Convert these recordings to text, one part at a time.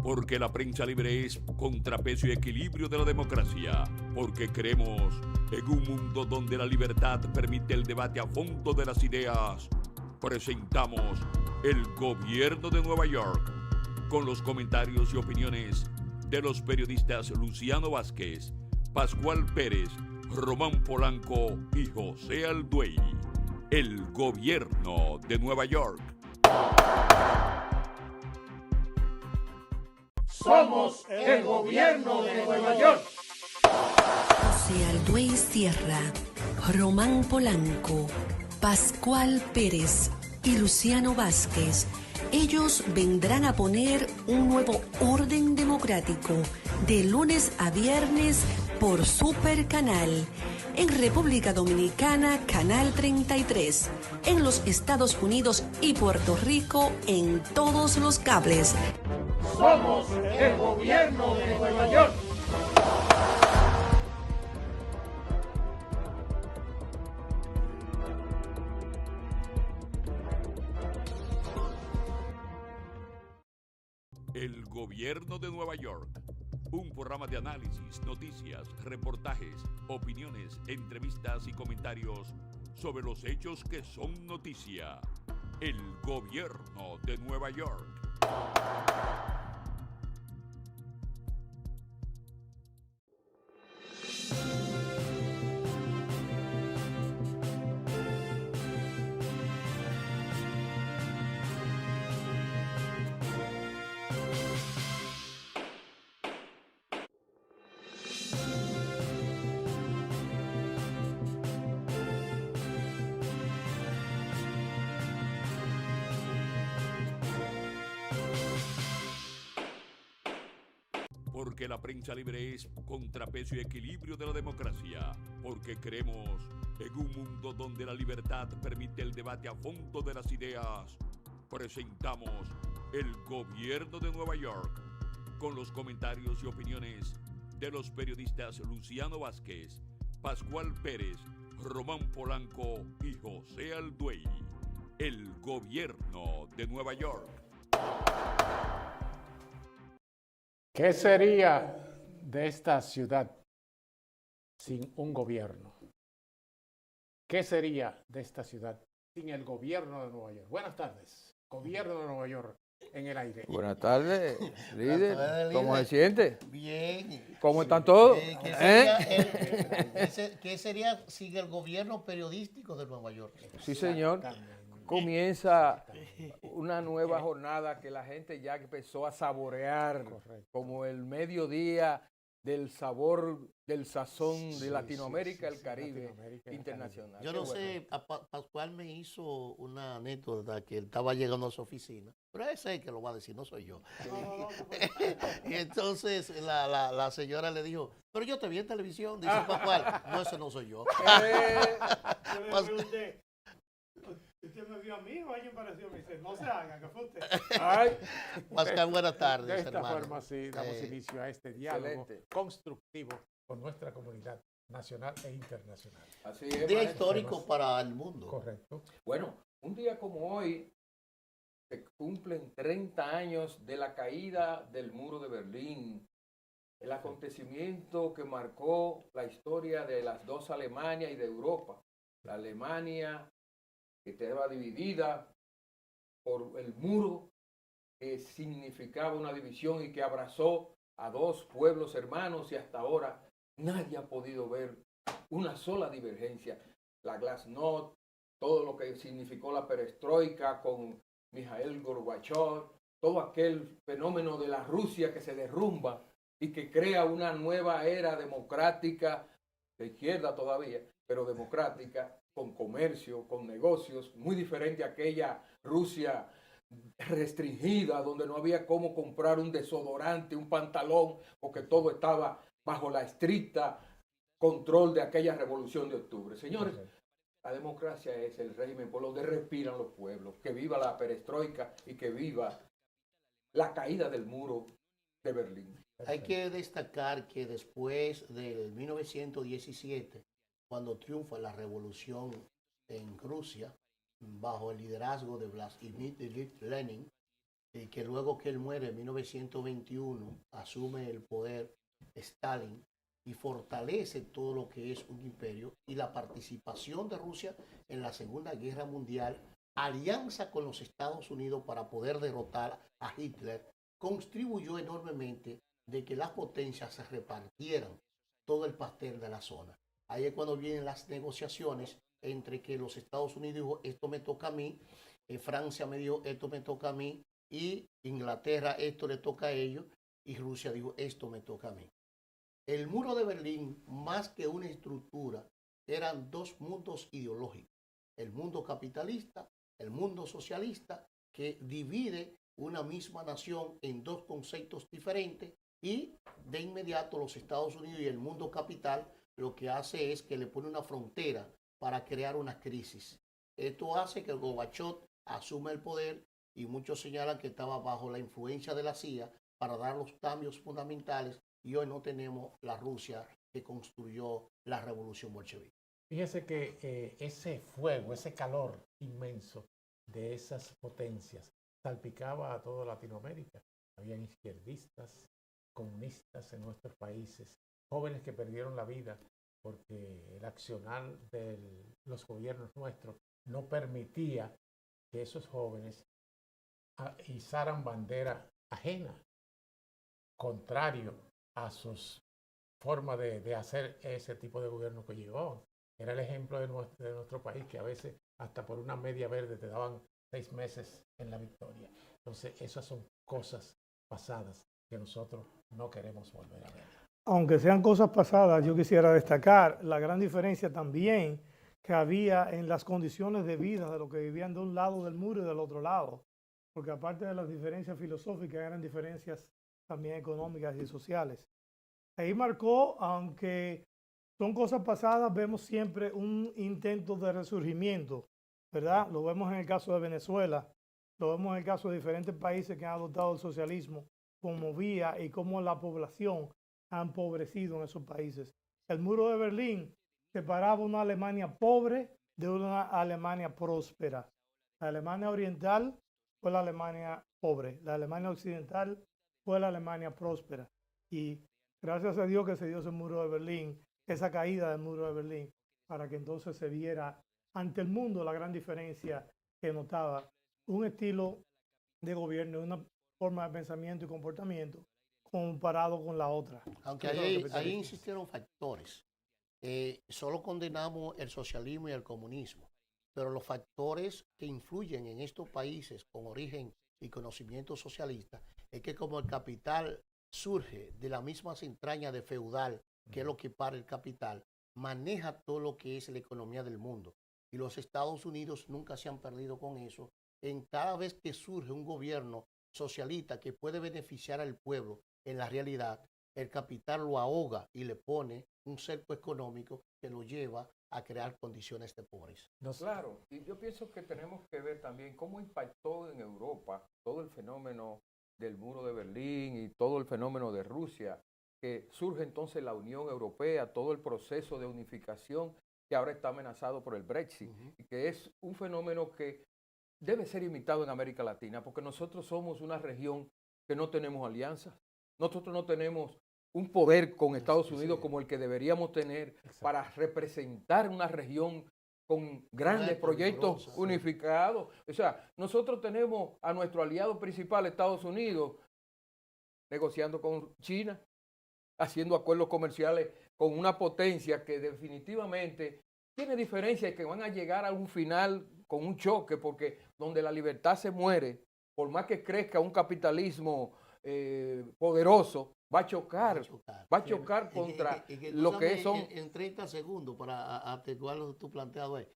Porque la prensa libre es contrapeso y equilibrio de la democracia. Porque creemos en un mundo donde la libertad permite el debate a fondo de las ideas. Presentamos el Gobierno de Nueva York, con los comentarios y opiniones de los periodistas Luciano Vázquez, Pascual Pérez, Román Polanco y José Alduey. El Gobierno de Nueva York. Somos el Gobierno de Nueva York. José Alduey Sierra, Román Polanco, Pascual Pérez y Luciano Vázquez. Ellos vendrán a poner un nuevo orden democrático de lunes a viernes por Super Canal. En República Dominicana, Canal 33. En los Estados Unidos y Puerto Rico, en todos los cables. Somos el Gobierno de Nueva York. El Gobierno de Nueva York. Un programa de análisis, noticias, reportajes, opiniones, entrevistas y comentarios sobre los hechos que son noticia. El Gobierno de Nueva York. Porque la prensa libre es contrapeso y equilibrio de la democracia. Porque creemos en un mundo donde la libertad permite el debate a fondo de las ideas. Presentamos el Gobierno de Nueva York, con los comentarios y opiniones de los periodistas Luciano Vázquez, Pascual Pérez, Román Polanco y José Alduey. El Gobierno de Nueva York. ¿Qué sería de esta ciudad sin un gobierno? ¿Qué sería de esta ciudad sin el gobierno de Nueva York? Buenas tardes, Gobierno de Nueva York en el aire. Buenas tardes, líder. Buenas tardes, ¿Cómo líder. se siente? Bien. ¿Cómo están todos? ¿Qué sería sin el gobierno periodístico de Nueva York? Sí, señor. Comienza una nueva jornada que la gente ya empezó a saborear. Correcto. Como el mediodía del sabor, del sazón de Latinoamérica, el Caribe Latinoamérica, internacional. Yo Qué no bueno. sé, Pascual me hizo una anécdota que él estaba llegando a su oficina, pero ese es el que lo va a decir, no soy yo. Y entonces la señora le dijo, pero yo te vi en televisión, dice Pascual, no, ese no soy yo. Yo le pregunté, ¿usted me vio a mí o alguien pareció a mí? Dice, no se haga, que fue usted. Ay, Pascual, buenas de tardes, esta hermano. forma sí damos inicio a este diálogo excelente. constructivo con nuestra comunidad nacional e internacional. Así es, Día maestro. histórico para el mundo. Correcto. Bueno, un día como hoy se cumplen 30 años de la caída del muro de Berlín, el acontecimiento que marcó la historia de las dos Alemanias y de Europa. La Alemania que estaba dividida por el muro, que significaba una división y que abrazó a dos pueblos hermanos, y hasta ahora nadie ha podido ver una sola divergencia. La Glasnost, todo lo que significó la perestroika con Mikhail Gorbachev, todo aquel fenómeno de la Rusia que se derrumba y que crea una nueva era democrática, de izquierda todavía, pero democrática, con comercio, con negocios, muy diferente a aquella Rusia restringida, donde no había cómo comprar un desodorante, un pantalón, porque todo estaba bajo la estricta control de aquella revolución de octubre. Señores, la democracia es el régimen por donde respiran los pueblos. Que viva la perestroika y que viva la caída del muro de Berlín. Hay que destacar que después del 1917, cuando triunfa la revolución en Rusia, bajo el liderazgo de Vladimir Ilich Lenin, que luego que él muere en 1921, asume el poder Stalin y fortalece todo lo que es un imperio, y la participación de Rusia en la Segunda Guerra Mundial, alianza con los Estados Unidos para poder derrotar a Hitler, contribuyó enormemente de que las potencias se repartieran todo el pastel de la zona. Ahí es cuando vienen las negociaciones entre que los Estados Unidos dijo, esto me toca a mí, Francia me dijo, esto me toca a mí, y Inglaterra, esto le toca a ellos, y Rusia dijo, esto me toca a mí. El muro de Berlín, más que una estructura, eran dos mundos ideológicos. El mundo capitalista, el mundo socialista, que divide una misma nación en dos conceptos diferentes, y de inmediato los Estados Unidos y el mundo capital lo que hace es que le pone una frontera para crear una crisis. Esto hace que Gorbachev asuma el poder, y muchos señalan que estaba bajo la influencia de la CIA para dar los cambios fundamentales, y hoy no tenemos la Rusia que construyó la revolución bolchevique. Fíjese que ese fuego, ese calor inmenso de esas potencias salpicaba a toda Latinoamérica. Habían izquierdistas, comunistas en nuestros países, jóvenes que perdieron la vida porque el accionar de los gobiernos nuestros no permitía que esos jóvenes izaran bandera ajena, contrario a sus formas de hacer ese tipo de gobierno que llevaban. Era el ejemplo de nuestro país, que a veces hasta por una media verde te daban 6 meses en la victoria. Entonces, esas son cosas pasadas que nosotros no queremos volver a ver. Aunque sean cosas pasadas, yo quisiera destacar la gran diferencia también que había en las condiciones de vida de los que vivían de un lado del muro y del otro lado. Porque aparte de las diferencias filosóficas, eran diferencias también económicas y sociales. Ahí marcó, aunque son cosas pasadas, vemos siempre un intento de resurgimiento, ¿verdad? Lo vemos en el caso de Venezuela, lo vemos en el caso de diferentes países que han adoptado el socialismo como vía, y cómo la población ha empobrecido en esos países. El muro de Berlín separaba una Alemania pobre de una Alemania próspera. La Alemania oriental fue la Alemania pobre, la Alemania occidental fue la Alemania próspera. Y gracias a Dios que se dio ese muro de Berlín, esa caída del muro de Berlín, para que entonces se viera ante el mundo la gran diferencia que notaba un estilo de gobierno, una forma de pensamiento y comportamiento comparado con la otra. Aunque ahí insistieron factores. Solo condenamos el socialismo y el comunismo, pero los factores que influyen en estos países con origen y conocimiento socialista es que como el capital surge de la misma entraña de feudal, que es lo que para el capital, maneja todo lo que es la economía del mundo. Y los Estados Unidos nunca se han perdido con eso. En cada vez que surge un gobierno socialista que puede beneficiar al pueblo, en la realidad, el capital lo ahoga y le pone un cerco económico que lo lleva a crear condiciones de pobreza. Claro, y yo pienso que tenemos que ver también cómo impactó en Europa todo el fenómeno del muro de Berlín y todo el fenómeno de Rusia, que surge entonces la Unión Europea, todo el proceso de unificación que ahora está amenazado por el Brexit, y que es un fenómeno que debe ser imitado en América Latina, porque nosotros somos una región que no tenemos alianzas, nosotros no tenemos un poder con Estados Unidos como el que deberíamos tener para representar una región con grandes proyectos unificados. O sea, nosotros tenemos a nuestro aliado principal, Estados Unidos, negociando con China, haciendo acuerdos comerciales con una potencia que definitivamente tiene diferencias y que van a llegar a un final con un choque, porque donde la libertad se muere, por más que crezca un capitalismo poderoso, va a chocar contra lo que son... En 30 segundos, para atenuar lo que tú planteado es,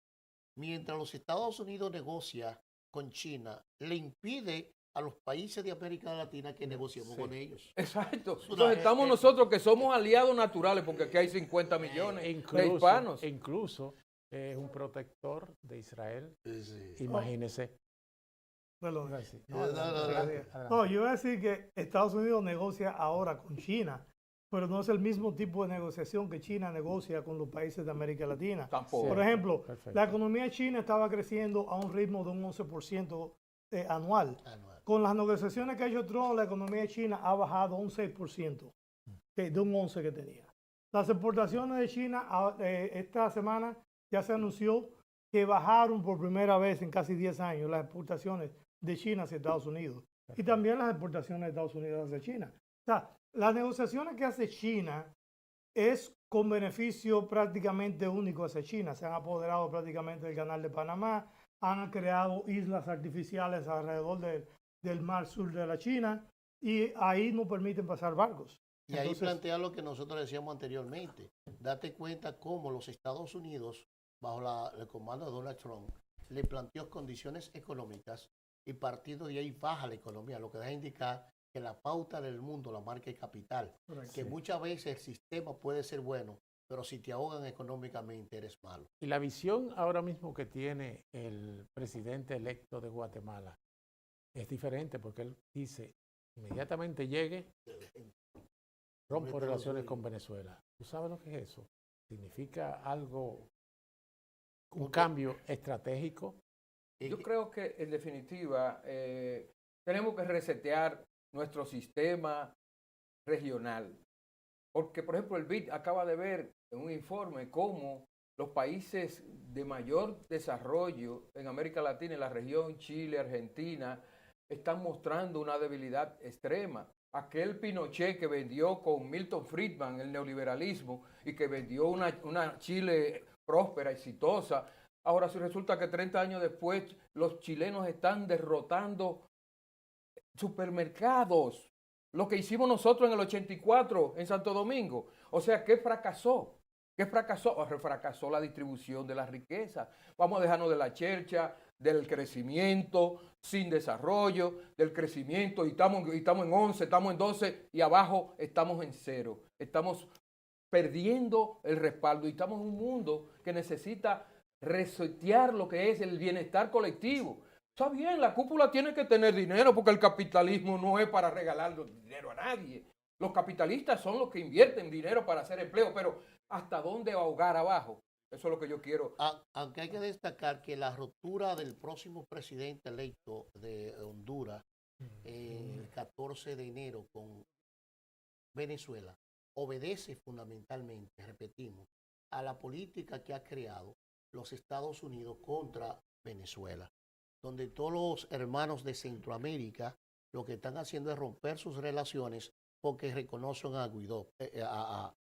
mientras los Estados Unidos negocia con China, le impide a los países de América Latina que negociemos con ellos. Exacto. Entonces estamos nosotros que somos aliados naturales, porque aquí hay 50 millones de hispanos. Incluso es un protector de Israel. Imagínese. Perdón. No, yo iba a decir que Estados Unidos negocia ahora con China, pero no es el mismo tipo de negociación que China negocia con los países de América Latina. Tampoco. Por ejemplo, la economía china estaba creciendo a un ritmo de un 11% anual. con las negociaciones que ha hecho Trump, la economía de China ha bajado un 6%, de un 11% que tenía. Las exportaciones de China esta semana ya se anunció que bajaron por primera vez en casi 10 años las exportaciones de China hacia Estados Unidos y también las exportaciones de Estados Unidos hacia China. O sea, las negociaciones que hace China es con beneficio prácticamente único hacia China. Se han apoderado prácticamente del canal de Panamá, han creado islas artificiales alrededor del mar sur de la China y ahí no permiten pasar barcos. Y ahí plantea lo que nosotros decíamos anteriormente. Date cuenta cómo los Estados Unidos, bajo el comando de Donald Trump, le planteó condiciones económicas y partiendo de ahí baja la economía, lo que deja indicar que la pauta del mundo la marca el capital. Correcto. Que muchas veces el sistema puede ser bueno, pero si te ahogan económicamente eres malo. Y la visión ahora mismo que tiene el presidente electo de Guatemala es diferente porque él dice, inmediatamente llegue, rompo relaciones con Venezuela. ¿Tú sabes lo que es eso? Significa algo, un cambio estratégico. Yo creo que en definitiva tenemos que resetear nuestro sistema regional. Porque, por ejemplo, el BID acaba de ver en un informe cómo los países de mayor desarrollo en América Latina, en la región Chile, Argentina, están mostrando una debilidad extrema. Aquel Pinochet que vendió con Milton Friedman el neoliberalismo y que vendió una Chile próspera, exitosa, ahora sí resulta que 30 años después los chilenos están derrotando supermercados. Lo que hicimos nosotros en el 84 en Santo Domingo. O sea, ¿qué fracasó? ¿Qué fracasó? Fracasó la distribución de la riqueza. Vamos a dejarnos de la chercha, del crecimiento sin desarrollo, del crecimiento, y estamos en 11, estamos en 12 y abajo estamos en 0. Estamos perdiendo el respaldo y estamos en un mundo que necesita resetear lo que es el bienestar colectivo. Está bien, la cúpula tiene que tener dinero porque el capitalismo no es para regalar dinero a nadie. Los capitalistas son los que invierten dinero para hacer empleo, pero ¿hasta dónde ahogar abajo? Eso es lo que yo quiero. Aunque hay que destacar que la ruptura del próximo presidente electo de Honduras, el 14 de enero con Venezuela, obedece fundamentalmente, repetimos, a la política que ha creado los Estados Unidos contra Venezuela, donde todos los hermanos de Centroamérica lo que están haciendo es romper sus relaciones porque reconocen a Guaidó,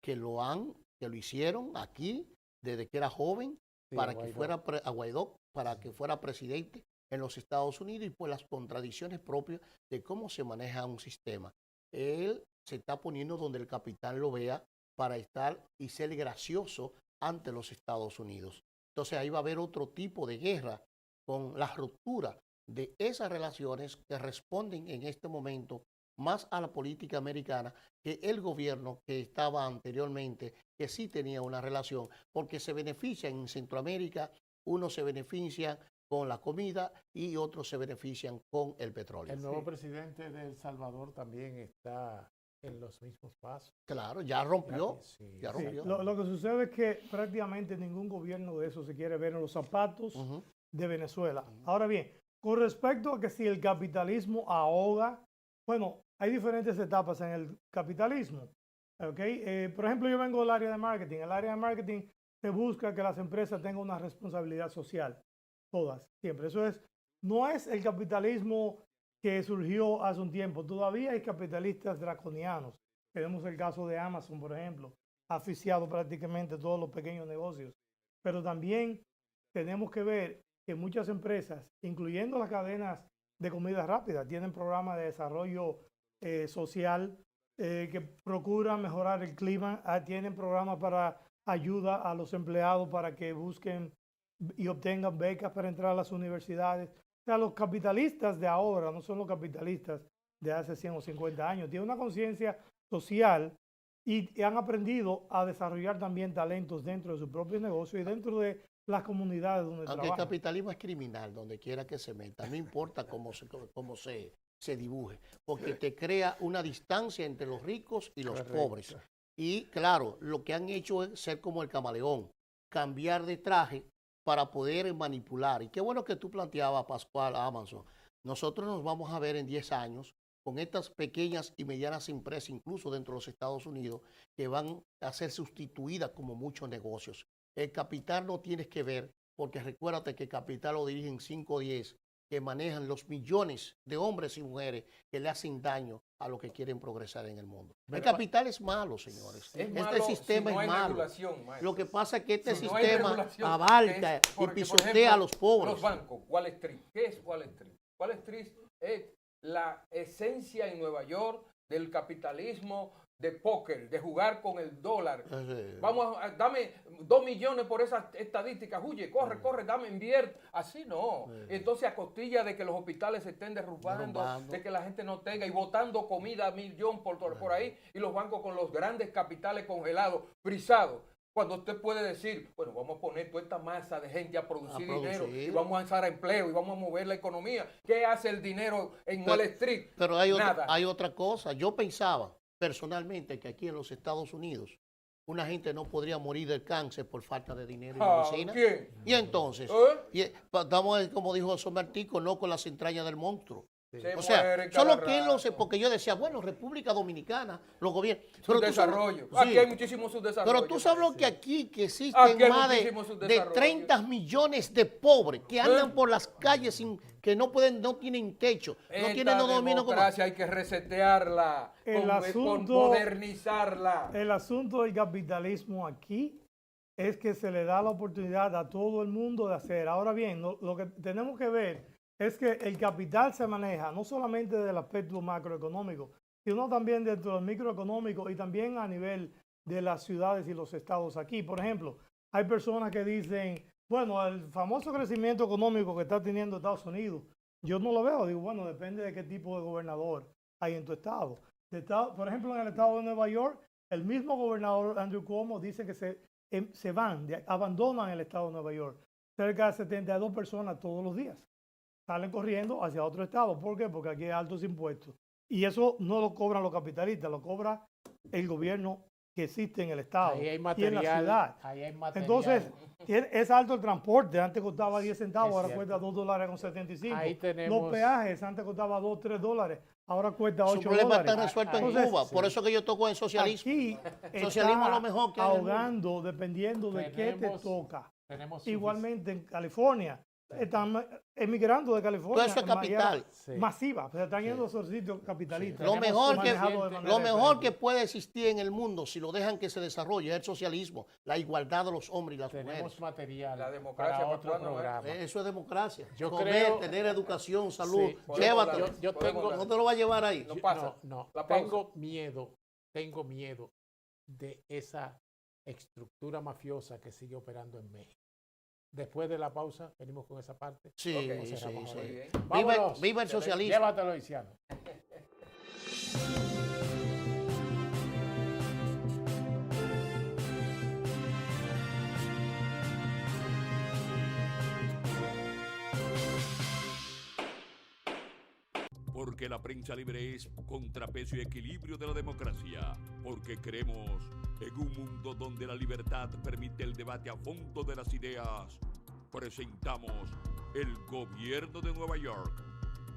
que lo hicieron aquí desde que era joven, sí, para que fuera a Guaidó, para que fuera presidente en los Estados Unidos, y por las contradicciones propias de cómo se maneja un sistema. Él se está poniendo donde el capital lo vea para estar y ser gracioso ante los Estados Unidos. Entonces ahí va a haber otro tipo de guerra con la ruptura de esas relaciones que responden en este momento más a la política americana que el gobierno que estaba anteriormente, que sí tenía una relación, porque se benefician en Centroamérica, unos se benefician con la comida y otros se benefician con el petróleo. El nuevo presidente de El Salvador también está en los mismos pasos. Claro, ya rompió. Ya rompió. Lo que sucede es que prácticamente ningún gobierno de eso se quiere ver en los zapatos de Venezuela. Ahora bien, con respecto a que si el capitalismo ahoga, bueno, hay diferentes etapas en el capitalismo. ¿Okay? Por ejemplo, yo vengo del área de marketing. En el área de marketing se busca que las empresas tengan una responsabilidad social. Todas, siempre. No es el capitalismo que surgió hace un tiempo. Todavía hay capitalistas draconianos. Tenemos el caso de Amazon, por ejemplo. Ha asfixiado prácticamente todos los pequeños negocios. Pero también tenemos que ver que muchas empresas, incluyendo las cadenas de comida rápida, tienen programas de desarrollo social que procuran mejorar el clima, tienen programas para ayuda a los empleados para que busquen y obtengan becas para entrar a las universidades. O sea, los capitalistas de ahora no son los capitalistas de hace 100 o 50 años. Tienen una conciencia social y han aprendido a desarrollar también talentos dentro de su propio negocio y dentro de las comunidades donde trabajan. Aunque el capitalismo es criminal, donde quiera que se meta, no importa cómo se dibuje, porque te crea una distancia entre los ricos y los pobres. Y claro, lo que han hecho es ser como el camaleón, cambiar de traje para poder manipular. Y qué bueno que tú planteabas, Pascual, Amazon. nosotros nos vamos a ver en 10 años con estas pequeñas y medianas empresas, incluso dentro de los Estados Unidos, que van a ser sustituidas como muchos negocios. El capital no tienes que ver, porque recuérdate que el capital lo dirigen 5 o 10, que manejan los millones de hombres y mujeres que le hacen daño a los que quieren progresar en el mundo. El capital es malo, señores. Este sistema si no es hay malo. regulación, Lo que pasa es que este Si no hay sistema regulación, abarca y porque, por pisotea ejemplo, a los pobres. Los bancos, Wall Street. ¿Qué es Wall Street? Wall Street es la esencia en Nueva York del capitalismo de póker, de jugar con el dólar. Vamos a, dame 2 millones por esas estadísticas, huye, corre, dame, invierte. Así no. Entonces, a costilla de que los hospitales se estén derrumbando, de que la gente no tenga y botando comida a millón por ahí, y los bancos con los grandes capitales congelados, frisados. Cuando usted puede decir, bueno, vamos a poner toda esta masa de gente a producir dinero y vamos a lanzar empleo y vamos a mover la economía. ¿Qué hace el dinero en Wall Street? Pero hay Nada. hay otra cosa. Yo pensaba personalmente que aquí en los Estados Unidos una gente no podría morir del cáncer por falta de dinero y medicina. ¿Quién? Y entonces, estamos, como dijo Somertico, no con las entrañas del monstruo. O sea, solo que él lo sé, porque yo decía, bueno, República Dominicana, los gobiernos. Subdesarrollo. Aquí hay muchísimos subdesarrollos. Pero tú sabes lo que aquí, que existen más de 30 millones de pobres que andan por las calles sin que no tienen techo, no tienen dominio. Hay que resetearla, modernizarla. El asunto del capitalismo aquí es que se le da la oportunidad a todo el mundo de hacer. Ahora bien, lo que tenemos que ver es que el capital se maneja no solamente del aspecto macroeconómico, sino también dentro del microeconómico y también a nivel de las ciudades y los estados aquí. Por ejemplo, hay personas que dicen, bueno, el famoso crecimiento económico que está teniendo Estados Unidos, yo no lo veo. Digo, bueno, depende de qué tipo de gobernador hay en tu estado. Por ejemplo, en el estado de Nueva York, el mismo gobernador Andrew Cuomo dice que se abandonan el estado de Nueva York. Cerca de 72 personas todos los días salen corriendo hacia otro estado. ¿Por qué? Porque aquí hay altos impuestos. Y eso no lo cobran los capitalistas, lo cobra el gobierno que existe en el estado Ahí hay y en material, la ciudad. ahí hay material. Entonces, es alto el transporte. Antes costaba 10 centavos, Es ahora cierto. cuesta $2.75. Ahí tenemos- Los peajes antes costaba $2, $3. Ahora cuesta $8. Su problema está resuelto en Entonces, Cuba. Por eso que yo toco en socialismo. Aquí Socialismo está a lo mejor que hay en el mundo. ahogando dependiendo de qué te Tenemos- toca. tenemos Igualmente en California. Están emigrando de California. Todo eso es capital. De manera masiva. Se están yendo a esos sitios capitalistas. Lo mejor, Manejado de manera lo mejor que diferente. puede existir en el mundo, si lo dejan que se desarrolle, es el socialismo, la igualdad de los hombres y las Tenemos mujeres. material La democracia, para ¿para otro cuándo, programa. Eso es democracia. Yo Comer, creo- tener educación, salud. Sí, Llévatelo. yo tengo- No te lo va a llevar ahí. No pasa. No, La pausa. tengo miedo de esa estructura mafiosa que sigue operando en México. Después de la pausa, venimos con esa parte. Sí, Ok, sí, cerramos sí. Muy bien. Vámonos. Viva el socialismo. Llévatelo, Luciano. Porque la prensa libre es contrapeso y equilibrio de la democracia. Porque creemos en un mundo donde la libertad permite el debate a fondo de las ideas. Presentamos el Gobierno de Nueva York,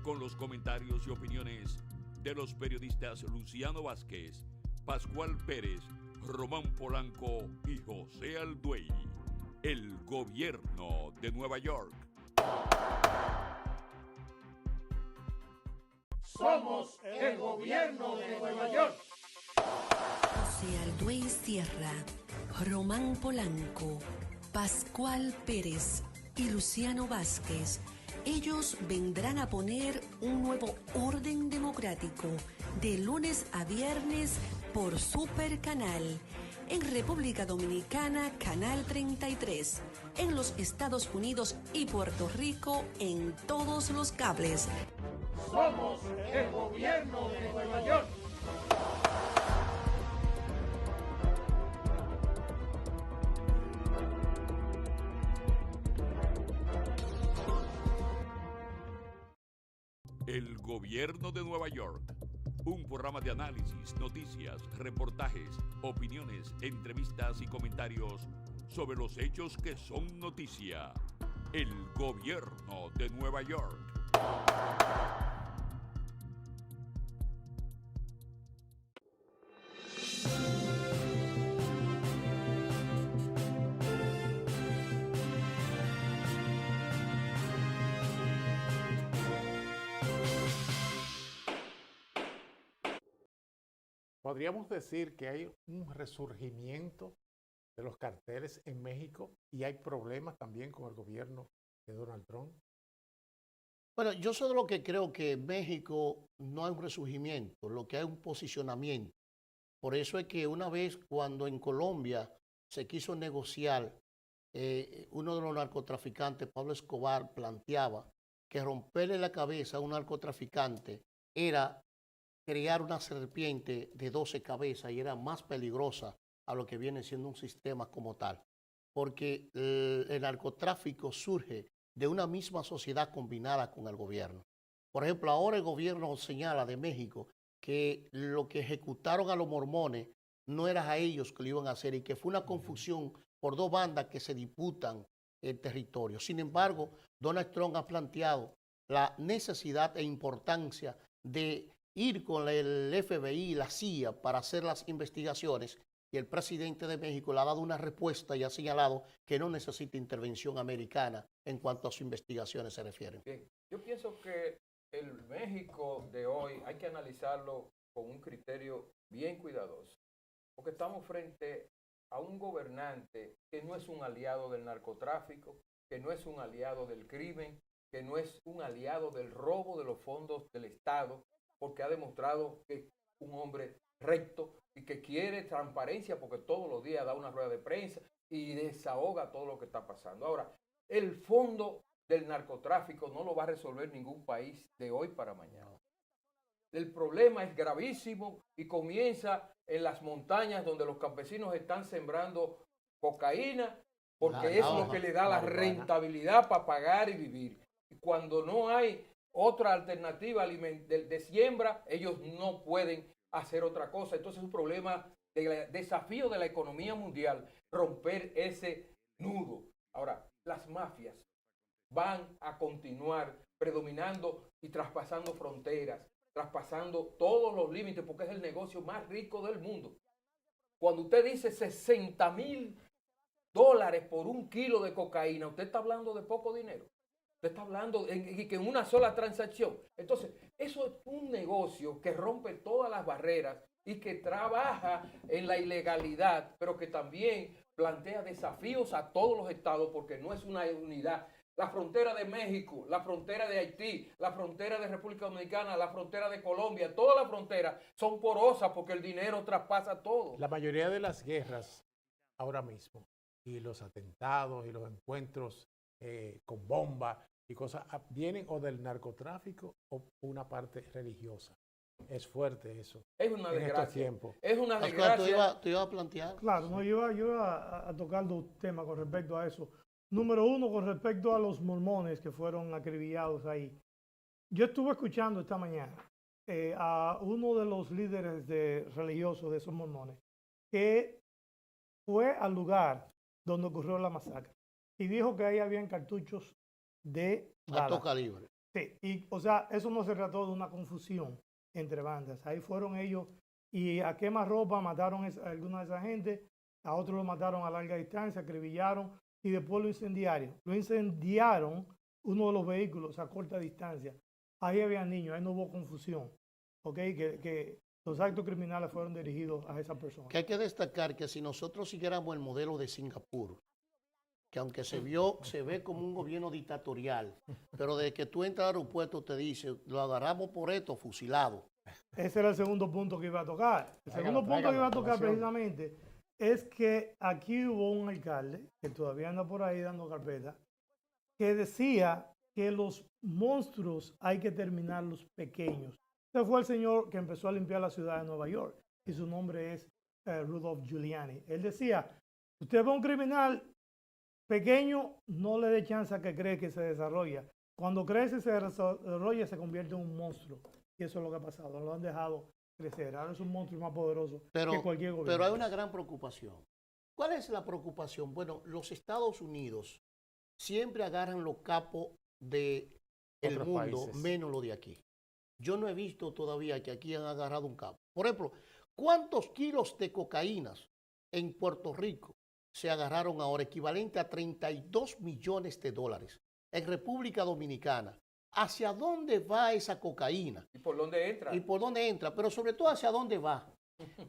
con los comentarios y opiniones de los periodistas Luciano Vázquez, Pascual Pérez, Román Polanco y José Alduey. El Gobierno de Nueva York. Somos el gobierno de Nueva York. José Alduey Sierra, Román Polanco, Pascual Pérez y Luciano Vázquez. Ellos vendrán a poner un nuevo orden democrático de lunes a viernes por Super Canal. En República Dominicana, Canal 33. En los Estados Unidos y Puerto Rico, en todos los cables. Somos el gobierno de Nueva York. El Gobierno de Nueva York. Un programa de análisis, noticias, reportajes, opiniones, entrevistas y comentarios sobre los hechos que son noticia. El Gobierno de Nueva York. Podríamos decir que hay un resurgimiento de los carteles en México y hay problemas también con el gobierno de Donald Trump. Bueno, yo soy de lo que creo que en México no hay un resurgimiento, lo que hay es un posicionamiento. Por eso es que una vez cuando en Colombia se quiso negociar, uno de los narcotraficantes, Pablo Escobar, planteaba que romperle la cabeza a un narcotraficante era crear una serpiente de 12 cabezas y era más peligrosa a lo que viene siendo un sistema como tal. Porque el narcotráfico surge de una misma sociedad combinada con el gobierno. Por ejemplo, ahora el gobierno señala de México que lo que ejecutaron a los mormones no era a ellos que lo iban a hacer y que fue una confusión por dos bandas que se disputan el territorio. Sin embargo, Donald Trump ha planteado la necesidad e importancia de ir con el FBI y la CIA para hacer las investigaciones y el presidente de México le ha dado una respuesta y ha señalado que no necesita intervención americana en cuanto a sus investigaciones se refieren. Bien, yo pienso que el México de hoy hay que analizarlo con un criterio bien cuidadoso, porque estamos frente a un gobernante que no es un aliado del narcotráfico, que no es un aliado del crimen, que no es un aliado del robo de los fondos del Estado, porque ha demostrado que es un hombre recto y que quiere transparencia porque todos los días da una rueda de prensa y desahoga todo lo que está pasando. Ahora, el fondo del narcotráfico no lo va a resolver ningún país de hoy para mañana. El problema es gravísimo y comienza en las montañas donde los campesinos están sembrando cocaína porque es lo que le da la rentabilidad para pagar y vivir. Y cuando no hay otra alternativa de siembra, ellos no pueden hacer otra cosa. Entonces es un problema de desafío de la economía mundial, romper ese nudo. Ahora, las mafias van a continuar predominando y traspasando fronteras, traspasando todos los límites, porque es el negocio más rico del mundo. Cuando usted dice $60,000 por un kilo de cocaína, usted está hablando de poco dinero. Usted está hablando que en una sola transacción. Entonces, eso es un negocio que rompe todas las barreras y que trabaja en la ilegalidad, pero que también plantea desafíos a todos los estados porque no es una unidad. La frontera de México, la frontera de Haití, la frontera de República Dominicana, la frontera de Colombia, todas las fronteras son porosas porque el dinero traspasa todo. La mayoría de las guerras ahora mismo y los atentados y los encuentros con bombas y cosas vienen o del narcotráfico o una parte religiosa. Es fuerte eso. Es una desgracia. Es una desgracia. ¿Tú ibas a plantear? Claro, no, yo iba a tocar dos temas con respecto a eso. Número uno, con respecto a los mormones que fueron acribillados ahí. Yo estuve escuchando esta mañana a uno de los líderes religiosos de esos mormones que fue al lugar donde ocurrió la masacre y dijo que ahí habían cartuchos de alto calibre. Sí, y o sea, eso no se trató de una confusión entre bandas. Ahí fueron ellos y a quemarropa mataron a algunos de esa gente, a otros lo mataron a larga distancia, acribillaron y después lo incendiaron uno de los vehículos a corta distancia. Ahí había niños, ahí no hubo confusión. ¿Ok? Que los actos criminales fueron dirigidos a esa persona. Que hay que destacar que si nosotros siguiéramos el modelo de Singapur, que aunque se ve como un gobierno dictatorial, pero desde que tú entras al aeropuerto te dice, lo agarramos por esto, fusilado. Ese era el segundo punto que iba a tocar. El segundo punto que iba a tocar precisamente es que aquí hubo un alcalde, que todavía anda por ahí dando carpeta, que decía que los monstruos hay que terminarlos pequeños. Ese fue el señor que empezó a limpiar la ciudad de Nueva York y su nombre es Rudolph Giuliani. Él decía, usted ve a un criminal pequeño, no le dé chance a que cree que se desarrolla. Cuando crece y se desarrolla, se convierte en un monstruo. Y eso es lo que ha pasado. Lo han dejado crecer. Ahora es un monstruo más poderoso que cualquier gobierno. Pero hay una gran preocupación. ¿Cuál es la preocupación? Bueno, los Estados Unidos siempre agarran los capos de el otros mundo, países. menos lo de aquí. Yo no he visto todavía que aquí han agarrado un capo. Por ejemplo, ¿cuántos kilos de cocaínas en Puerto Rico se agarraron ahora, equivalente a 32 millones de dólares? En República Dominicana, ¿hacia dónde va esa cocaína? ¿Y por dónde entra? ¿Y por dónde entra? Pero sobre todo, ¿hacia dónde va?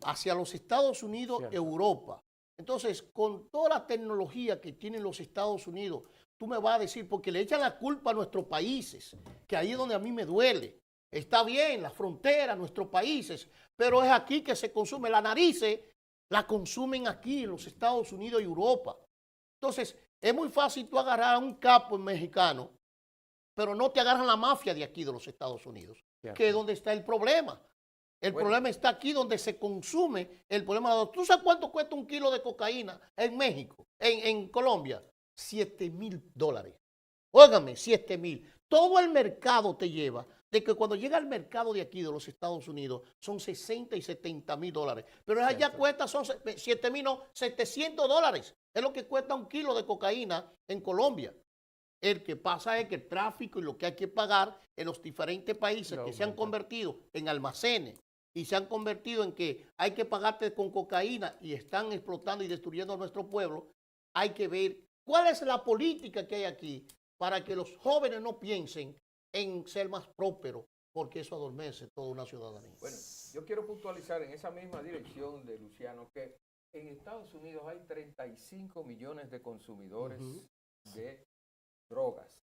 Hacia los Estados Unidos, Cierto. Europa. Entonces, con toda la tecnología que tienen los Estados Unidos, tú me vas a decir, porque le echan la culpa a nuestros países, que ahí es donde a mí me duele. Está bien, la frontera, nuestros países, pero es aquí que se consume. La narices la consumen aquí en los Estados Unidos y Europa. Entonces, es muy fácil tú agarrar a un capo mexicano, pero no te agarran la mafia de aquí de los Estados Unidos, Cierto. que es donde está el problema. El problema está aquí donde se consume el problema. ¿Tú sabes cuánto cuesta un kilo de cocaína en México, en Colombia? $7,000. Óigame, 7,000. Todo el mercado te lleva de que cuando llega al mercado de aquí de los Estados Unidos son 60 y 70 mil dólares. Pero allá cuesta, son 7,000, no, $700. Es lo que cuesta un kilo de cocaína en Colombia. El que pasa es que el tráfico y lo que hay que pagar en los diferentes países que se han convertido en almacenes y se han convertido en que hay que pagarte con cocaína y están explotando y destruyendo a nuestro pueblo, hay que ver cuál es la política que hay aquí para que los jóvenes no piensen en ser más prósperos, porque eso adormece toda una ciudadanía. Bueno, yo quiero puntualizar en esa misma dirección de Luciano que en Estados Unidos hay 35 millones de consumidores de drogas.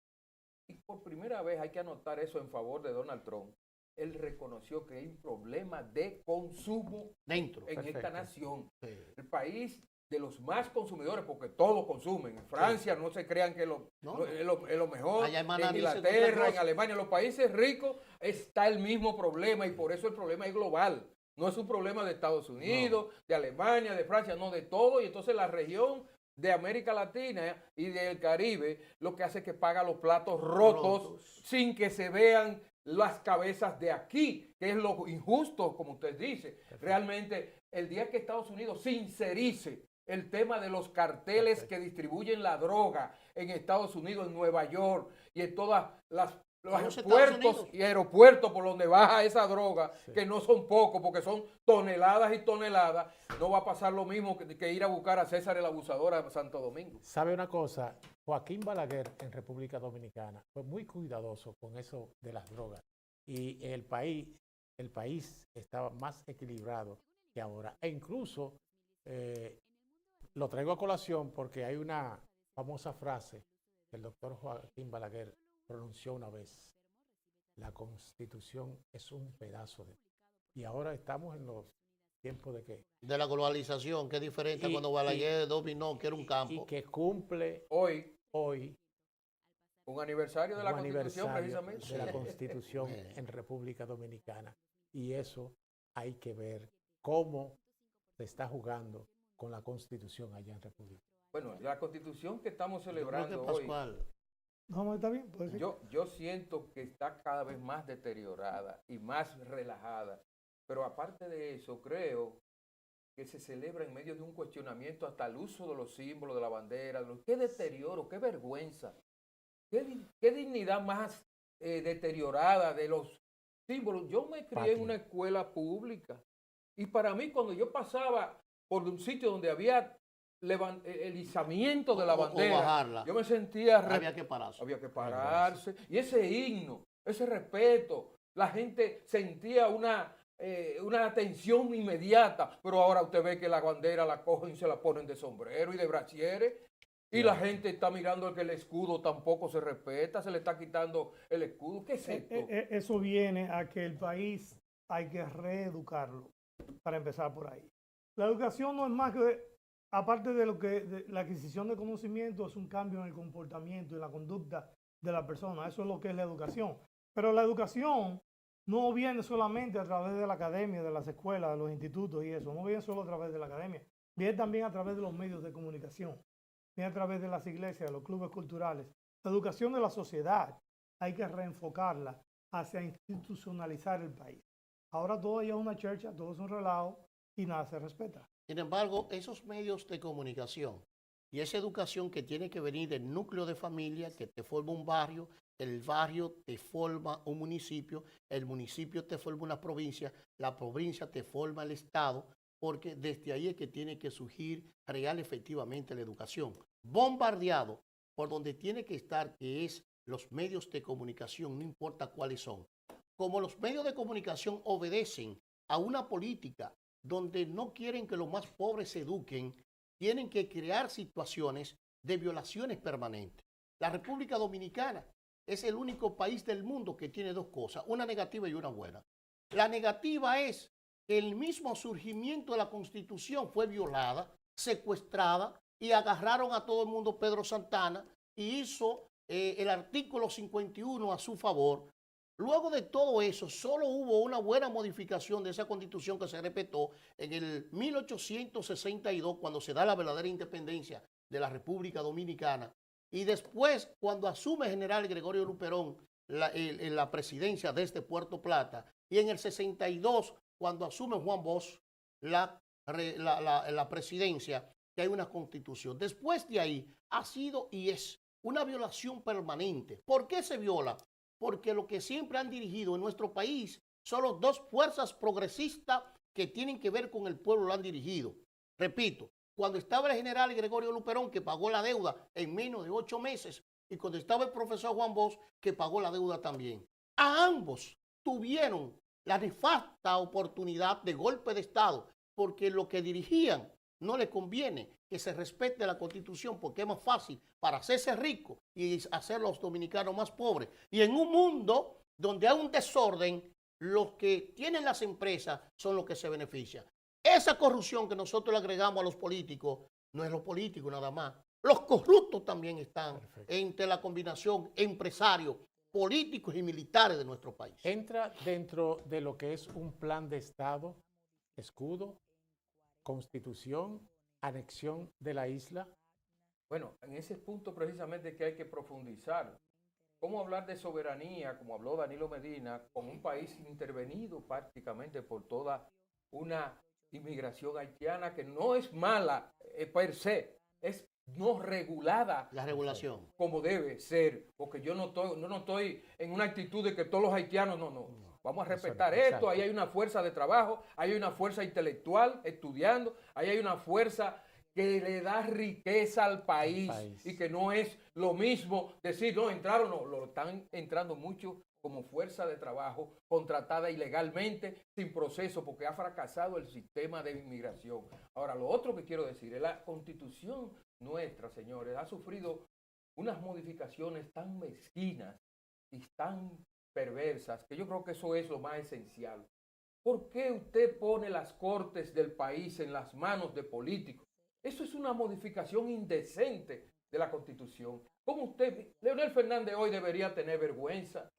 Y por primera vez hay que anotar eso en favor de Donald Trump. Él reconoció que hay un problema de consumo Dentro. en esta nación. Sí. El país de los más consumidores, porque todos consumen. En Francia no se crean que es lo mejor. Allá en En Manaví se Inglaterra, compra en Alemania, en los países ricos está el mismo problema y por eso el problema es global. No es un problema de Estados Unidos, de Alemania, de Francia, no, de todo. Y entonces la región de América Latina y del Caribe lo que hace es que paga los platos rotos sin que se vean las cabezas de aquí, que es lo injusto, como usted dice. Realmente, el día que Estados Unidos sincerice el tema de los carteles que distribuyen la droga en Estados Unidos, en Nueva York y en todas los puertos y aeropuertos por donde baja esa droga, que no son pocos porque son toneladas y toneladas, no va a pasar lo mismo que ir a buscar a César el Abusador a Santo Domingo. ¿Sabe una cosa? Joaquín Balaguer en República Dominicana fue muy cuidadoso con eso de las drogas y el país estaba más equilibrado que ahora. E incluso lo traigo a colación porque hay una famosa frase que el doctor Joaquín Balaguer pronunció una vez: la Constitución es un pedazo de... Y ahora estamos en los tiempos de que... De la globalización, que es diferente a cuando Balaguer dominó, que era un campo. Y que cumple hoy un aniversario de la Constitución, precisamente. de la Constitución en República Dominicana. Y eso hay que ver cómo se está jugando con la Constitución allá en República. Bueno, la Constitución que estamos celebrando hoy, No, está bien, puede ser. yo siento que está cada vez más deteriorada y más relajada. Pero aparte de eso, creo que se celebra en medio de un cuestionamiento hasta el uso de los símbolos, de la bandera. Qué deterioro, qué vergüenza, qué dignidad más deteriorada de los símbolos. Yo me crié en una escuela pública y para mí cuando yo pasaba por un sitio donde había el izamiento de la bandera, yo me sentía... Había que pararse. Había que pararse. Y ese himno, ese respeto, la gente sentía una atención inmediata, pero ahora usted ve que la bandera la cogen y se la ponen de sombrero y de brasieres, y la gente está mirando que el escudo tampoco se respeta, se le está quitando el escudo. ¿Qué es esto? Eso viene a que el país hay que reeducarlo, para empezar por ahí. La educación no es más que, aparte de lo que la adquisición de conocimiento, es un cambio en el comportamiento y la conducta de la persona. Eso es lo que es la educación. Pero la educación no viene solamente a través de la academia, de las escuelas, de los institutos y eso. No viene solo a través de la academia. Viene también a través de los medios de comunicación. Viene a través de las iglesias, de los clubes culturales. La educación de la sociedad hay que reenfocarla hacia institucionalizar el país. Ahora todo ya es una chercha, todo es un relajo y nada se respeta. Sin embargo, esos medios de comunicación y esa educación que tiene que venir del núcleo de familia, que te forma un barrio, el barrio te forma un municipio, el municipio te forma una provincia, la provincia te forma el estado, porque desde ahí es que tiene que surgir real efectivamente la educación. Bombardeado por donde tiene que estar, que es los medios de comunicación, no importa cuáles son. Como los medios de comunicación obedecen a una política donde no quieren que los más pobres se eduquen, tienen que crear situaciones de violaciones permanentes. La República Dominicana es el único país del mundo que tiene dos cosas, una negativa y una buena. La negativa es que el mismo surgimiento de la Constitución fue violada, secuestrada y agarraron a todo el mundo Pedro Santana y hizo el artículo 51 a su favor. Luego de todo eso, solo hubo una buena modificación de esa Constitución que se respetó en el 1862, cuando se da la verdadera independencia de la República Dominicana. Y después, cuando asume el general Gregorio Luperón la presidencia desde Puerto Plata, y en el 62, cuando asume Juan Bosch la presidencia, que hay una constitución. Después de ahí ha sido y es una violación permanente. ¿Por qué se viola? Porque lo que siempre han dirigido en nuestro país son las dos fuerzas progresistas que tienen que ver con el pueblo, lo han dirigido. Repito, cuando estaba el general Gregorio Luperón, que pagó la deuda en menos de 8 meses, y cuando estaba el profesor Juan Bosch, que pagó la deuda también. A ambos tuvieron la nefasta oportunidad de golpe de Estado, porque lo que dirigían no le conviene que se respete la Constitución, porque es más fácil para hacerse rico y hacer a los dominicanos más pobres. Y en un mundo donde hay un desorden, los que tienen las empresas son los que se benefician. Esa corrupción que nosotros le agregamos a los políticos, no es los políticos nada más. Los corruptos también están entre la combinación empresarios, políticos y militares de nuestro país. Entra dentro de lo que es un plan de Estado, escudo, constitución, anexión de la isla. Bueno, en ese punto precisamente que hay que profundizar. ¿Cómo hablar de soberanía, como habló Danilo Medina, con un país intervenido prácticamente por toda una inmigración haitiana que no es mala per se, es no regulada. La regulación. Como debe ser, porque yo no estoy en una actitud de que todos los haitianos, no. Vamos a respetar esto, ahí hay una fuerza de trabajo, ahí hay una fuerza intelectual estudiando, ahí hay una fuerza que le da riqueza al país y que no es lo mismo decir, no, entraron, no, lo están entrando mucho como fuerza de trabajo contratada ilegalmente, sin proceso, porque ha fracasado el sistema de inmigración. Ahora, lo otro que quiero decir es la Constitución nuestra, señores, ha sufrido unas modificaciones tan mezquinas y tan perversas, que yo creo que eso es lo más esencial. ¿Por qué usted pone las cortes del país en las manos de políticos? Eso es una modificación indecente de la Constitución. ¿Cómo usted, Leonel Fernández, hoy debería tener vergüenza?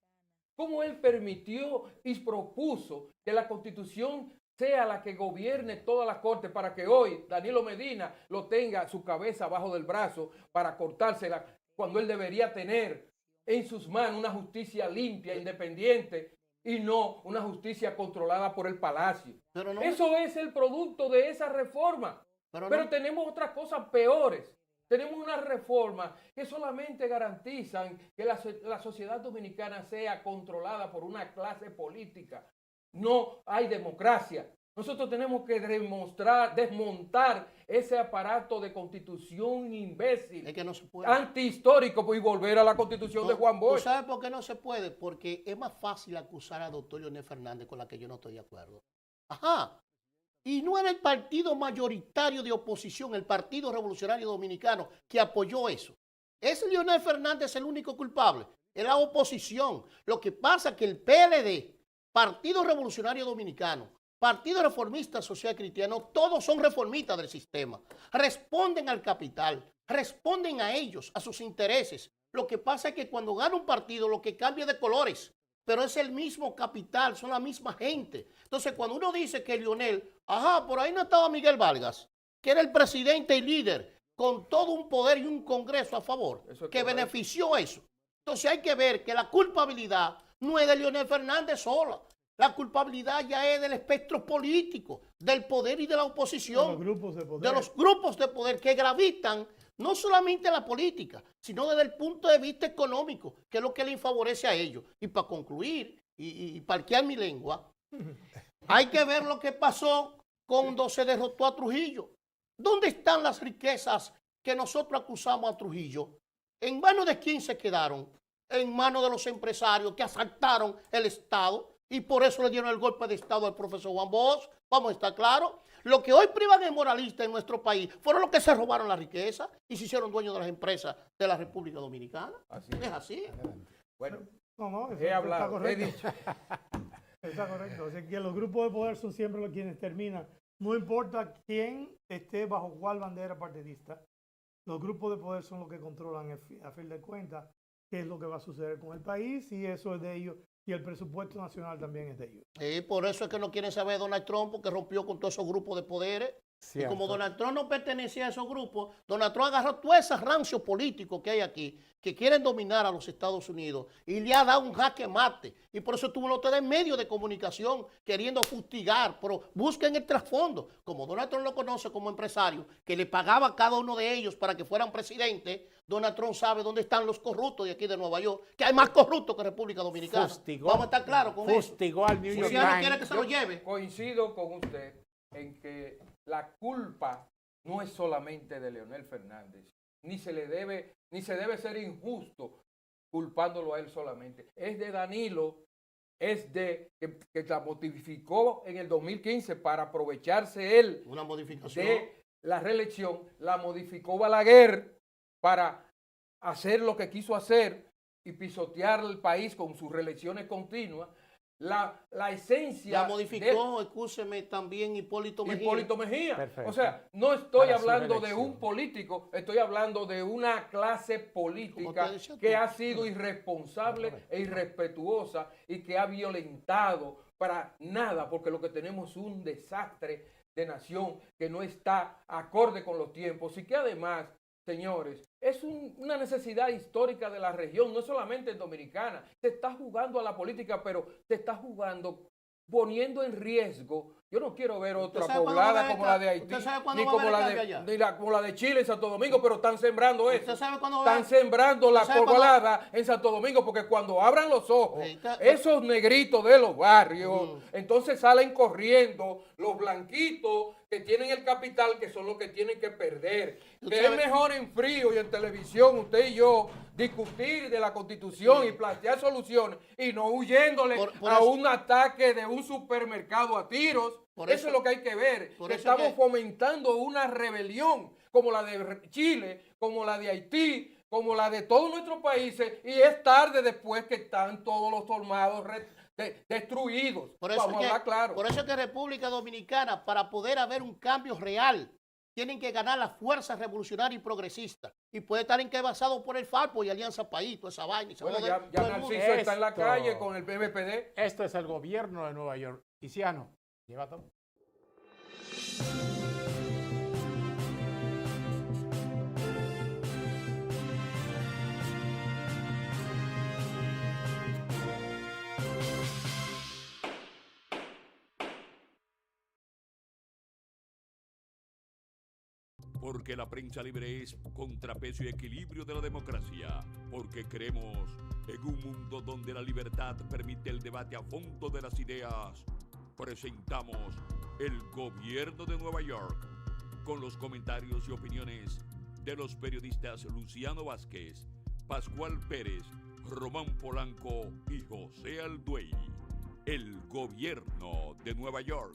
¿Cómo él permitió y propuso que la Constitución sea la que gobierne toda la corte para que hoy Danilo Medina lo tenga su cabeza abajo del brazo para cortársela, cuando él debería tener en sus manos una justicia limpia, independiente, y no una justicia controlada por el palacio? Pero no, eso es el producto de esa reforma. Pero tenemos otras cosas peores. Tenemos una reforma que solamente garantizan que la sociedad dominicana sea controlada por una clase política. No hay democracia. Nosotros tenemos que desmontar ese aparato de constitución imbécil, es que no se puede, antihistórico, y volver a la constitución de Juan Bosch. ¿Tú sabes por qué no se puede? Porque es más fácil acusar al doctor Leonel Fernández, con la que yo no estoy de acuerdo. Ajá. Y no era el partido mayoritario de oposición, el Partido Revolucionario Dominicano, que apoyó eso. ¿Es Leonel Fernández el único culpable? Es la oposición. Lo que pasa es que el PLD, Partido Revolucionario Dominicano, Partido Reformista Social Cristiano, todos son reformistas del sistema. Responden al capital, responden a ellos, a sus intereses. Lo que pasa es que cuando gana un partido, lo que cambia de colores, pero es el mismo capital, son la misma gente. Entonces, cuando uno dice que Leonel, por ahí no estaba Miguel Vargas, que era el presidente y líder, con todo un poder y un congreso a favor, que benefició eso. Entonces hay que ver que la culpabilidad no es de Leonel Fernández sola. La culpabilidad ya es del espectro político, del poder y de la oposición, de los grupos de poder, de los grupos de poder que gravitan no solamente la política, sino desde el punto de vista económico, que es lo que les favorece a ellos. Y para concluir y parquear mi lengua, hay que ver lo que pasó cuando se derrotó a Trujillo. ¿Dónde están las riquezas que nosotros acusamos a Trujillo? ¿En manos de quién se quedaron? En manos de los empresarios que asaltaron el Estado y por eso le dieron el golpe de Estado al profesor Juan Bosch. Vamos a estar claros. Lo que hoy privan en moralistas en nuestro país fueron los que se robaron la riqueza y se hicieron dueños de las empresas de la República Dominicana. Así es así. Bueno, No, eso he está hablado, he correcto. dicho. Está correcto. O sea, que los grupos de poder son siempre los quienes terminan. No importa quién esté bajo cuál bandera partidista, los grupos de poder son los que controlan a fin de cuentas qué es lo que va a suceder con el país y eso es de ellos. Y el presupuesto nacional también es de ellos. Y por eso es que no quieren saber de Donald Trump, porque rompió con todos esos grupos de poderes. Cierto. Y como Donald Trump no pertenecía a esos grupos, Donald Trump agarró todos esos rancios políticos que hay aquí, que quieren dominar a los Estados Unidos, y le ha dado un jaque mate. Y por eso tuvo ustedes en medios de comunicación queriendo fustigar, pero busquen el trasfondo. Como Donald Trump lo conoce como empresario, que le pagaba a cada uno de ellos para que fueran presidentes, Donald Trump sabe dónde están los corruptos de aquí de Nueva York, que hay más corruptos que República Dominicana. Fustigó. Vamos a estar claros con eso. Fustigó al New York Si no quiere Times. que se lo lleve. Coincido con usted en que la culpa no es solamente de Leonel Fernández, ni se debe ser injusto culpándolo a él solamente. Es de Danilo, es de que la modificó en el 2015 para aprovecharse él Una modificación. de la reelección, la modificó Balaguer para hacer lo que quiso hacer y pisotear el país con sus reelecciones continuas. La esencia La modificó, escúcheme, también Hipólito Mejía. Hipólito Mejía. Perfecto. O sea, no estoy Para su hablando de reelección. un político, estoy hablando de una clase política Como te decía tú. que ha sido irresponsable e irrespetuosa y que ha violentado para nada, porque lo que tenemos es un desastre de nación que no está acorde con los tiempos y que además, señores, es una necesidad histórica de la región, no solamente en Dominicana. Se está jugando a la política, pero se está jugando poniendo en riesgo. Yo no quiero ver otra sabe cuándo va a poblada haber como la de ca- Haití, usted sabe cuándo ni va a como haber la cambio de, allá. como la de Chile en Santo Domingo, pero están sembrando eso. ¿Usted sabe cuándo va a Están haber? sembrando la ¿Usted sabe cuándo- poblada en Santo Domingo, porque cuando abran los ojos, Sí, está- esos negritos de los barrios, entonces salen corriendo los blanquitos que tienen el capital, que son los que tienen que perder. Usted Que es sabe- mejor en frío y en televisión, usted y yo, discutir de la Constitución y plantear soluciones y no huyéndole Por a eso- un ataque de un supermercado a tiros. Por Eso eso- es lo que hay que ver. por Que eso estamos que- fomentando una rebelión como la de Chile, como la de Haití, como la de todos nuestros países, y es tarde después que están todos los colmados destruidos. Por eso, Vamos a hablar claro. por eso es que República Dominicana, para poder haber un cambio real, tienen que ganar la fuerza revolucionaria y progresista. Y puede estar basado por el FARPO y Alianza País, toda esa vaina. y se Bueno, jode ya todo el mundo. Narciso está en la Esto. calle con el MPD. Esto es el gobierno de Nueva York. Isiano, lleva todo. Porque la prensa libre es contrapeso y equilibrio de la democracia. Porque creemos en un mundo donde la libertad permite el debate a fondo de las ideas. Presentamos el gobierno de Nueva York. Con los comentarios y opiniones de los periodistas Luciano Vázquez, Pascual Pérez, Román Polanco y José Alduey. El gobierno de Nueva York.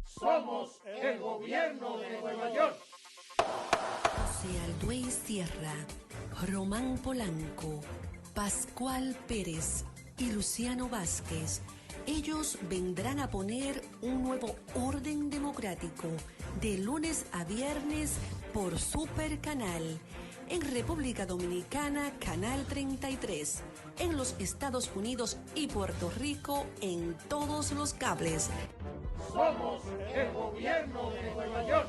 Somos el gobierno de Nueva York. José Alduey Sierra, Román Polanco, Pascual Pérez y Luciano Vázquez. Ellos vendrán a poner un nuevo orden democrático de lunes a viernes por Super Canal. En República Dominicana, Canal 33. En los Estados Unidos y Puerto Rico, en todos los cables. Somos el gobierno de Nueva York.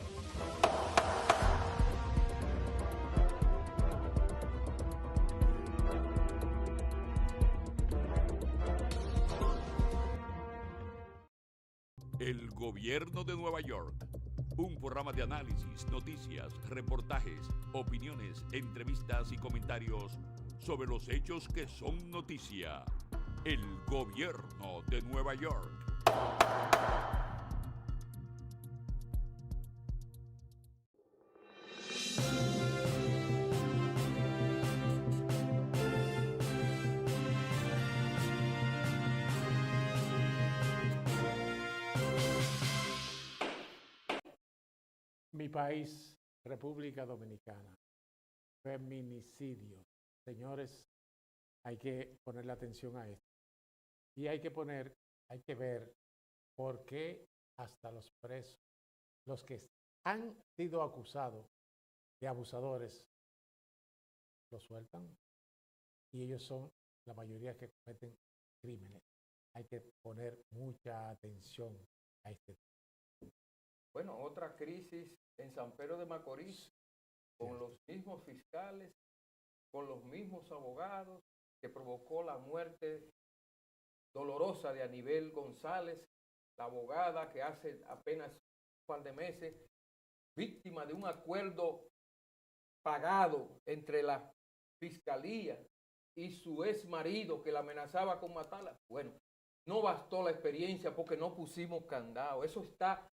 El gobierno de Nueva York. Un programa de análisis, noticias, reportajes, opiniones, entrevistas y comentarios sobre los hechos que son noticia. El gobierno de Nueva York. Mi país, República Dominicana, feminicidio. Señores, hay que ponerle atención a esto. Y hay que ver por qué hasta los presos, los que han sido acusados de abusadores, los sueltan. Y ellos son la mayoría que cometen crímenes. Hay que poner mucha atención a este tema. Bueno, otra crisis en San Pedro de Macorís, con los mismos fiscales, con los mismos abogados, que provocó la muerte dolorosa de Anibel González, la abogada que hace apenas un par de meses, víctima de un acuerdo pagado entre la fiscalía y su ex marido que la amenazaba con matarla. Bueno, no bastó la experiencia porque no pusimos candado. Eso está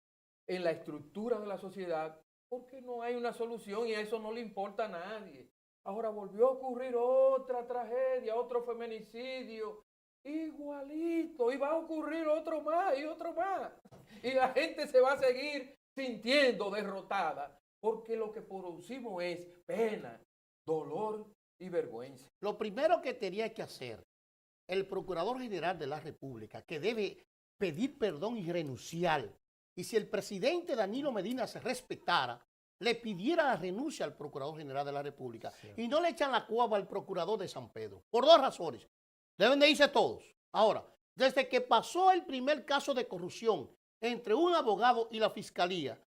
en la estructura de la sociedad porque no hay una solución y a eso no le importa a nadie. Ahora volvió a ocurrir otra tragedia, otro feminicidio, igualito, y va a ocurrir otro más y otro más. Y la gente se va a seguir sintiendo derrotada porque lo que producimos es pena, dolor y vergüenza. Lo primero que tenía que hacer el Procurador General de la República, que debe pedir perdón y renunciar, y si el presidente Danilo Medina se respetara, le pidiera la renuncia al Procurador General de la República, sí, y no le echan la culpa al Procurador de San Pedro, por dos razones. Deben de irse todos. Ahora, desde que pasó el primer caso de corrupción entre un abogado y la fiscalía,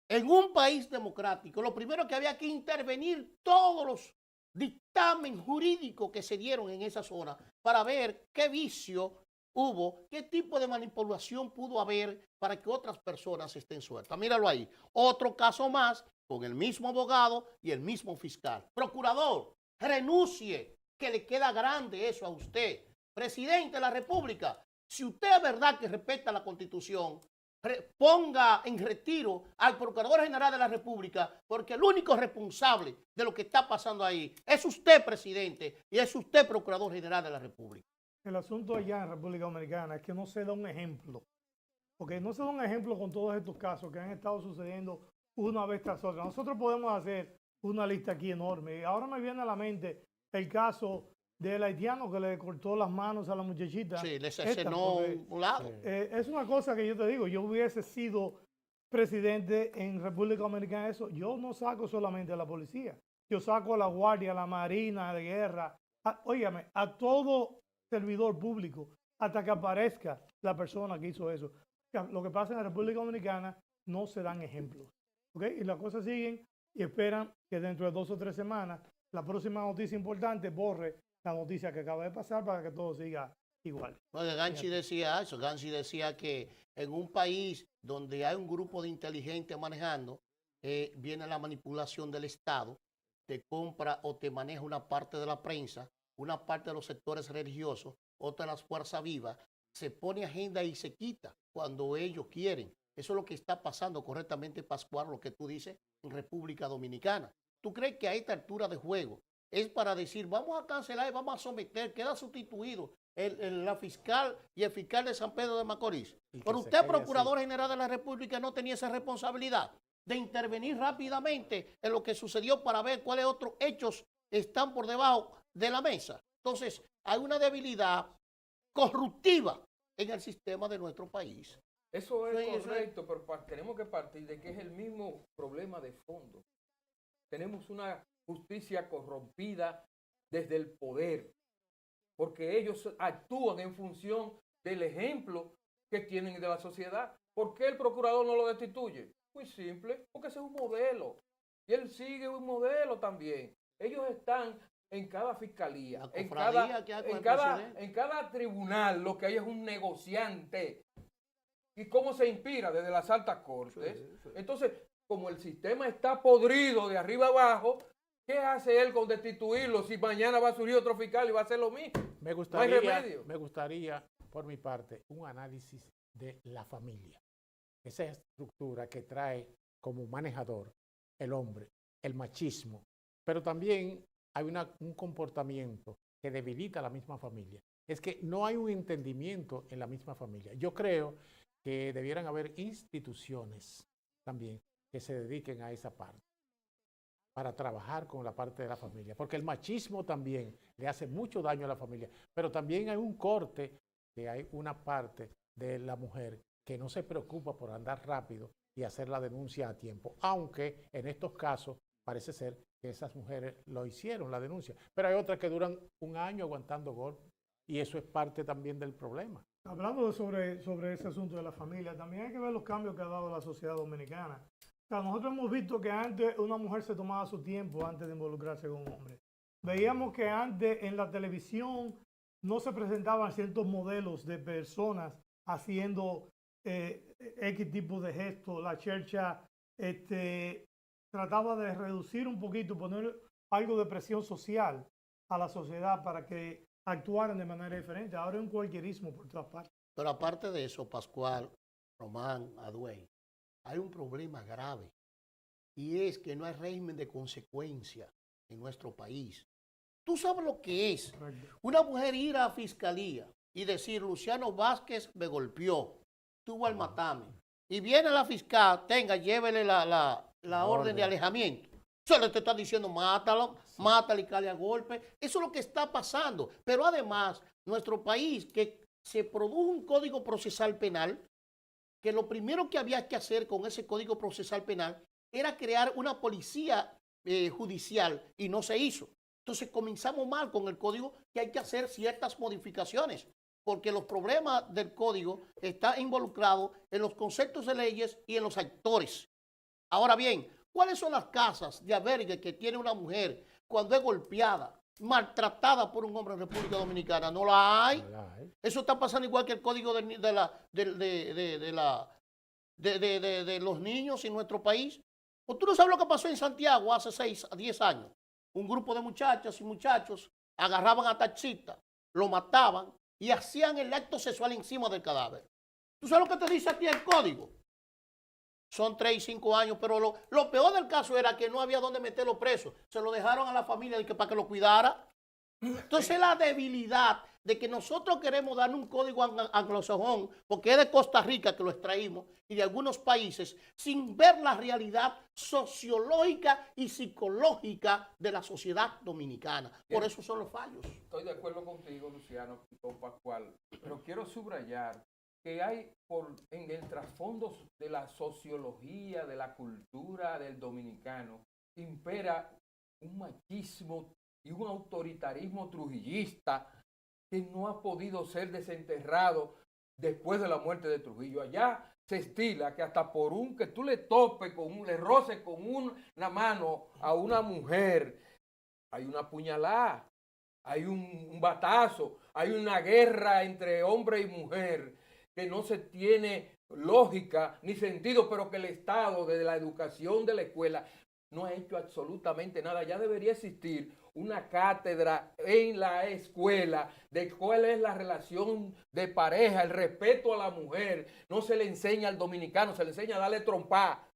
en un país democrático, lo primero que había que intervenir todos los dictamen jurídico que se dieron en esa zona para ver qué vicio hubo, qué tipo de manipulación pudo haber para que otras personas estén sueltas. Míralo ahí. Otro caso más con el mismo abogado y el mismo fiscal. Procurador, renuncie, que le queda grande eso a usted. Presidente de la República, si usted es verdad que respeta la Constitución, ponga en retiro al Procurador General de la República, porque el único responsable de lo que está pasando ahí es usted, presidente, y es usted, Procurador General de la República. El asunto allá en República Dominicana es que no se da un ejemplo, porque no se da un ejemplo con todos estos casos que han estado sucediendo una vez tras otra. Nosotros podemos hacer una lista aquí enorme. Ahora me viene a la mente el caso del haitiano que le cortó las manos a la muchachita. Sí, le cercenó un lado. Es una cosa que yo te digo, yo hubiese sido presidente en República Dominicana, eso, yo no saco solamente a la policía, yo saco a la guardia, a la marina de guerra, óigame, a todo servidor público, hasta que aparezca la persona que hizo eso. Lo que pasa en la República Dominicana no se dan ejemplos, ¿ok? Y las cosas siguen y esperan que dentro de 2 o 3 semanas la próxima noticia importante borre la noticia que acaba de pasar para que todo siga igual. Bueno, Ganchi decía eso. Ganchi decía que en un país donde hay un grupo de inteligentes manejando, viene la manipulación del Estado, te compra o te maneja una parte de la prensa, una parte de los sectores religiosos, otra de las fuerzas vivas, se pone agenda y se quita cuando ellos quieren. Eso es lo que está pasando correctamente, Pascual, lo que tú dices en República Dominicana. ¿Tú crees que a esta altura de juego es para decir, vamos a cancelar y vamos a someter, queda sustituido la fiscal y el fiscal de San Pedro de Macorís? Pero usted, Procurador General de la República, no tenía esa responsabilidad de intervenir rápidamente en lo que sucedió para ver cuáles otros hechos están por debajo de la mesa. Entonces, hay una debilidad corruptiva en el sistema de nuestro país. Eso es correcto, pero tenemos que partir de que es el mismo problema de fondo. Tenemos una justicia corrompida desde el poder, porque ellos actúan en función del ejemplo que tienen de la sociedad. ¿Por qué el procurador no lo destituye? Muy simple, porque ese es un modelo y él sigue un modelo también. Ellos están en cada fiscalía, en cada tribunal, lo que hay es un negociante ¿Y cómo se inspira? Desde las altas cortes. Entonces, como el sistema está podrido de arriba abajo, ¿qué hace él con destituirlo si mañana va a surgir otro fiscal y va a hacer lo mismo? Me No hay remedio. gustaría, por mi parte, un análisis de la familia. Esa estructura que trae como manejador el hombre, el machismo, pero también hay un comportamiento que debilita a la misma familia. Es que no hay un entendimiento en la misma familia. Yo creo que debieran haber instituciones también que se dediquen a esa parte, para trabajar con la parte de la familia, porque el machismo también le hace mucho daño a la familia, pero también hay un corte, que hay una parte de la mujer que no se preocupa por andar rápido y hacer la denuncia a tiempo, aunque en estos casos parece ser que esas mujeres lo hicieron, la denuncia, pero hay otras que duran un año aguantando golpes y eso es parte también del problema. Hablando sobre ese asunto de la familia, también hay que ver los cambios que ha dado la sociedad dominicana. O sea, nosotros hemos visto que antes una mujer se tomaba su tiempo antes de involucrarse con un hombre. Veíamos que antes en la televisión no se presentaban ciertos modelos de personas haciendo X tipo de gestos. La Chercha trataba de reducir un poquito, poner algo de presión social a la sociedad para que actuaran de manera diferente. Ahora es un cualquierismo por todas partes. Pero aparte de eso, Pascual, Román, Aduey, hay un problema grave y es que no hay régimen de consecuencia en nuestro país. Tú sabes lo que es una mujer ir a la fiscalía y decir, Luciano Vázquez me golpeó, tuvo al matarme. Y viene la fiscal, tenga, llévele la orden de alejamiento. Se le te está diciendo, mátalo, mátalo y cale a golpe. Eso es lo que está pasando. Pero además, nuestro país, que se produjo un código procesal penal, que lo primero que había que hacer con ese código procesal penal era crear una policía judicial y no se hizo. Entonces comenzamos mal con el código, que hay que hacer ciertas modificaciones, porque los problemas del código están involucrados en los conceptos de leyes y en los actores. Ahora bien, ¿cuáles son las casas de albergue que tiene una mujer cuando es golpeada, maltratada por un hombre en República Dominicana? No la hay. Eso está pasando igual que el código de los niños en nuestro país. ¿O tú no sabes lo que pasó en Santiago hace 6 a 10 años? Un grupo de muchachas y muchachos agarraban a taxistas, lo mataban y hacían el acto sexual encima del cadáver. ¿Tú sabes lo que te dice aquí el código? Son 3 y 5 años, pero lo peor del caso era que no había dónde meterlo preso. Se lo dejaron a la familia para que lo cuidara. Entonces la debilidad de que nosotros queremos darle un código anglosajón, porque es de Costa Rica que lo extraímos, y de algunos países, sin ver la realidad sociológica y psicológica de la sociedad dominicana. Por eso son los fallos. Estoy de acuerdo contigo, Luciano, con Pascual, pero quiero subrayar que hay en el trasfondo de la sociología, de la cultura del dominicano, impera un machismo y un autoritarismo trujillista que no ha podido ser desenterrado después de la muerte de Trujillo. Allá se estila que hasta por que tú le topes, le roces con una mano a una mujer, hay una puñalada, hay un batazo, hay una guerra entre hombre y mujer que no se tiene lógica ni sentido, pero que el Estado, desde la educación de la escuela, no ha hecho absolutamente nada. Ya debería existir una cátedra en la escuela de cuál es la relación de pareja, el respeto a la mujer. No se le enseña al dominicano, se le enseña a darle trompa,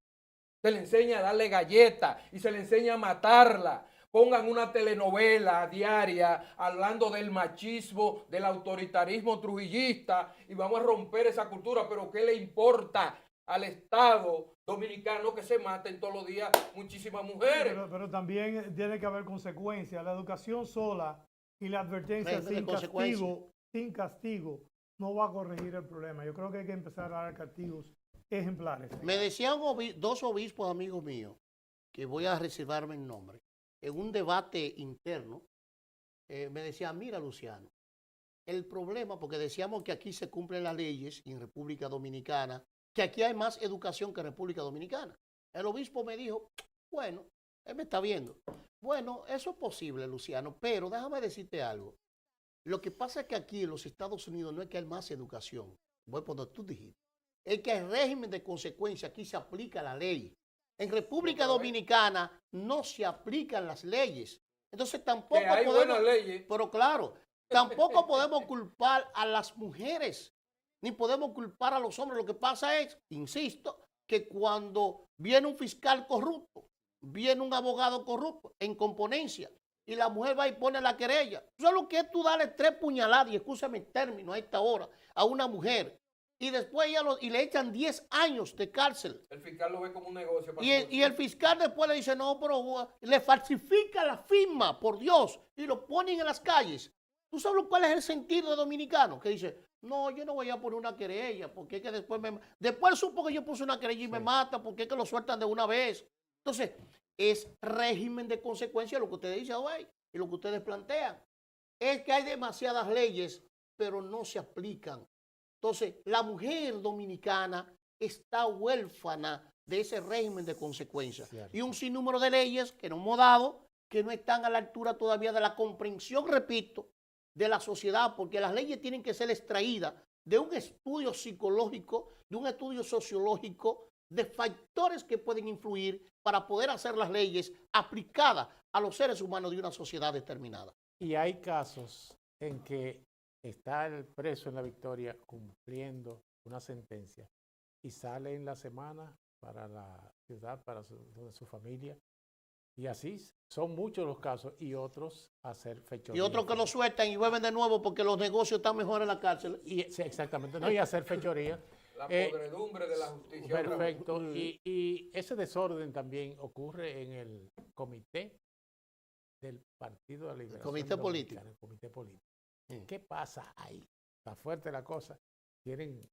se le enseña a darle galleta y se le enseña a matarla. Pongan una telenovela diaria hablando del machismo, del autoritarismo trujillista y vamos a romper esa cultura. Pero ¿qué le importa al Estado dominicano que se maten todos los días muchísimas mujeres? Pero también tiene que haber consecuencias. La educación sola y la advertencia sin castigo no va a corregir el problema. Yo creo que hay que empezar a dar castigos ejemplares. Me decían 2 obispos amigos míos, que voy a reservarme el nombre, en un debate interno, me decían, mira Luciano, el problema, porque decíamos que aquí se cumplen las leyes en República Dominicana, que aquí hay más educación que en República Dominicana. El obispo me dijo, bueno, él me está viendo. Bueno, eso es posible, Luciano, pero déjame decirte algo. Lo que pasa es que aquí en los Estados Unidos no es que hay más educación. Voy por donde tú dijiste. es que el régimen de consecuencia aquí se aplica la ley. En República Dominicana no se aplican las leyes. Entonces tampoco que hay podemos, buenas leyes. pero claro, tampoco podemos culpar a las mujeres, ni podemos culpar a los hombres. Lo que pasa es, insisto, que cuando viene un fiscal corrupto, viene un abogado corrupto en componencia, y la mujer va y pone la querella. Solo que es tú darle 3 puñaladas, y escúchame el término a esta hora, a una mujer, y después y le echan 10 años de cárcel. El fiscal lo ve como un negocio. Y el fiscal después le dice, no, pero le falsifica la firma, por Dios, y lo ponen en las calles. ¿Tú sabes cuál es el sentido de dominicano? Que dice, no, yo no voy a poner una querella, porque es que después supo que yo puse una querella y me mata, porque es que lo sueltan de una vez. Entonces, es régimen de consecuencia lo que ustedes dicen hoy y lo que ustedes plantean. Es que hay demasiadas leyes, pero no se aplican. Entonces, la mujer dominicana está huérfana de ese régimen de consecuencia. Y un sinnúmero de leyes que no hemos dado, que no están a la altura todavía de la comprensión, repito, de la sociedad, porque las leyes tienen que ser extraídas de un estudio psicológico, de un estudio sociológico, de factores que pueden influir para poder hacer las leyes aplicadas a los seres humanos de una sociedad determinada. Y hay casos en que está el preso en La Victoria cumpliendo una sentencia y sale en la semana para la ciudad, para su familia. Y así son muchos los casos y otros hacer fechorías. Y otros que lo sueltan y vuelven de nuevo porque los negocios están mejor en la cárcel. Sí, exactamente, no, y hacer fechorías. La podredumbre de la justicia. Perfecto. Y ese desorden también ocurre en el comité del Partido de la Liberación. Comité político. El comité político. ¿Qué pasa ahí? Está fuerte la cosa. Tienen...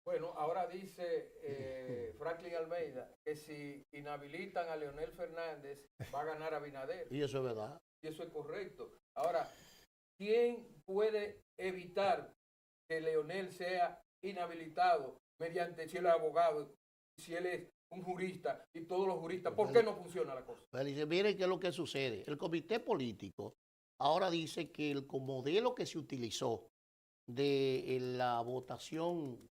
Bueno, ahora dice Franklin Almeida que si inhabilitan a Leonel Fernández va a ganar Abinader. Y eso es verdad. Y eso es correcto. Ahora, ¿quién puede evitar que Leonel sea inhabilitado mediante si él es abogado, si él es un jurista y todos los juristas? ¿Por qué no funciona la cosa? Pues dice, miren qué es lo que sucede. El comité político ahora dice que el modelo que se utilizó de la votación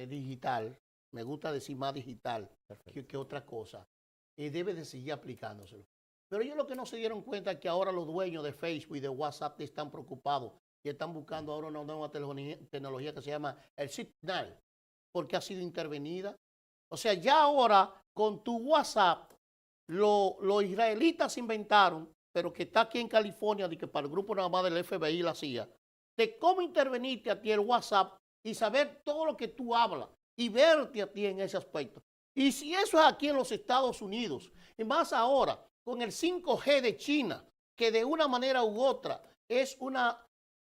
digital, me gusta decir más digital que otra cosa, debe de seguir aplicándoselo. Pero ellos lo que no se dieron cuenta es que ahora los dueños de Facebook y de WhatsApp están preocupados y están buscando ahora una nueva tecnología que se llama el Signal, porque ha sido intervenida. O sea, ya ahora con tu WhatsApp, los israelitas inventaron, pero que está aquí en California, de que para el grupo nada más del FBI y la CIA, de cómo intervenirte a ti el WhatsApp y saber todo lo que tú hablas y verte a ti en ese aspecto. Y si eso es aquí en los Estados Unidos, y más ahora con el 5G de China, que de una manera u otra es una